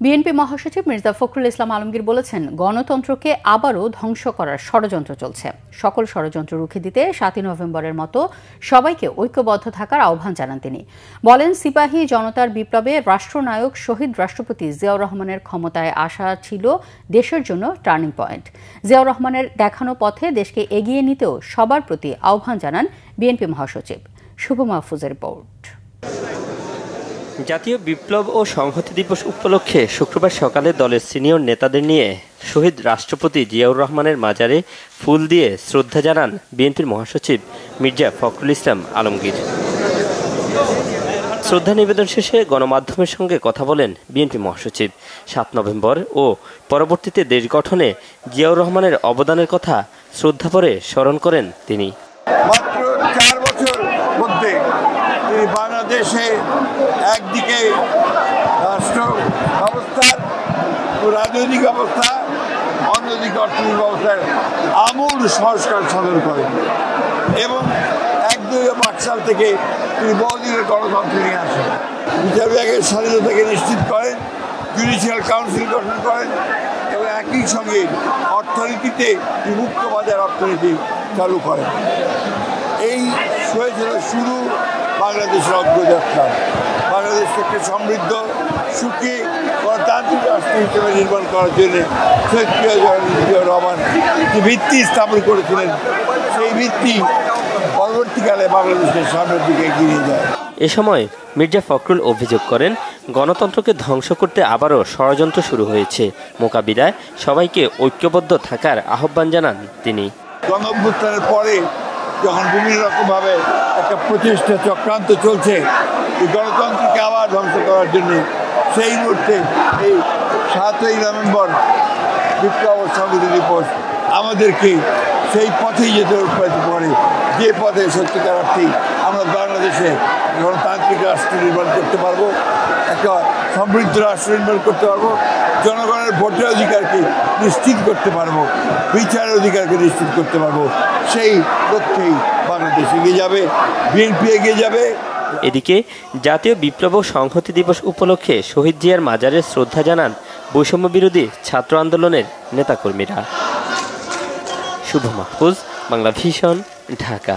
BNP মহাসচিব মির্জা ফখরুল ইসলাম আলমগীর বলেছেন, গণতন্ত্রকে আবারও ধ্বংস করার ষড়যন্ত্র চলছে। সকল ষড়যন্ত্র রুখে দিতে ৭ই নভেম্বরের মতো সবাইকে ঐক্যবদ্ধ থাকার আহ্বান জানান তিনি। বলেন, সিপাহী জনতার বিপ্লবে রাষ্ট্রনায়ক শহীদ রাষ্ট্রপতি জিয়াউর রহমানের ক্ষমতায় আসা ছিল দেশের জন্য টার্নিং পয়েন্ট। জিয়াউর রহমানের দেখানো পথে দেশকে এগিয়ে নিতেও সবার প্রতি আহ্বান জানান বিএনপি মহাসচিব। শুভ মাহফুজের রিপোর্ট। জাতীয় বিপ্লব ও সংহতি দিবস উপলক্ষে শুক্রবার সকালে দলের সিনিয়র নেতাদের নিয়ে শহীদ রাষ্ট্রপতি জিয়াউর রহমানের মাজারে ফুল দিয়ে শ্রদ্ধা জানান বিএনপির মহাসচিব মির্জা ফখরুল ইসলাম আলমগীর। শ্রদ্ধা নিবেদন শেষে গণমাধ্যমের সঙ্গে কথা বলেন বিএনপি মহাসচিব। ৭ নভেম্বর ও পরবর্তীতে দেশ গঠনে জিয়াউর রহমানের অবদানের কথা শ্রদ্ধাভরে স্মরণ করেন তিনি। মাত্র 4 বছর মধ্যে বাংলাদেশে একদিকে রাষ্ট্র ব্যবস্থার রাজনৈতিক অবস্থা, অন্যদিকে অর্থনৈতিক ব্যবস্থার আমূল সংস্কার সাধন করেন এবং ১-২ সাল থেকে তিনি বহুদিনের গণতন্ত্র নিয়ে আসেন। বিচার বিভাগের স্বাধীনতাকে নিশ্চিত করেন, জুডিশিয়াল কাউন্সিল গঠন করেন এবং একই সঙ্গে অর্থনীতিতে মুক্ত বাজার অর্থনীতি চালু করেন। এই হয়েছিল শুরু বাংলাদেশের অগ্রযাত্রা। বাংলাদেশকে একটি সমৃদ্ধ, সুখী, গণতান্ত্রিক রাষ্ট্র হিসেবে নির্মাণ করার জন্য শহীদ জিয়াউর রহমান যে ভিত্তি স্থাপন করেছিলেন, সেই ভিত্তি পরবর্তীকালে বাংলাদেশের সামনের দিকে এগিয়ে যায়। এ সময় মির্জা ফখরুল অভিযোগ করেন, গণতন্ত্রকে ধ্বংস করতে আবারও ষড়যন্ত্র শুরু হয়েছে। মোকাবিলায় সবাইকে ঐক্যবদ্ধ থাকার আহ্বান জানান তিনি। গণঅভ্যুত্থানের পরে যখন বিভিন্ন রকমভাবে একটা প্রচেষ্টা চক্রান্ত চলছে এই গণতন্ত্রকে আবার ধ্বংস করার জন্য, সেই মুহূর্তে এই ৭ই নভেম্বর বিপ্লব ও সংহতি দিবস আমাদেরকে সেই পথেই যেতে উৎপাদিত করে, যে পথে সত্যিকার অর্থেই আমরা বাংলাদেশে গণতান্ত্রিক রাষ্ট্র নির্মাণ করতে পারবো, একটা সমৃদ্ধ রাষ্ট্র নির্মাণ করতে পারবো, জনগণের ভোটের অধিকারকে নিশ্চিত করতে পারবো, বিচারের অধিকারকে নিশ্চিত করতে পারবো। সেই লক্ষ্যেই বাংলাদেশ এগিয়ে যাবে, বিএনপি এগিয়ে যাবে। এদিকে জাতীয় বিপ্লব ও সংহতি দিবস উপলক্ষে শহীদ জিয়ার মাজারে শ্রদ্ধা জানান বৈষম্য বিরোধী ছাত্র আন্দোলনের নেতাকর্মীরা। শুভ মাহফুজ, বাংলা ভিশন, ঢাকা।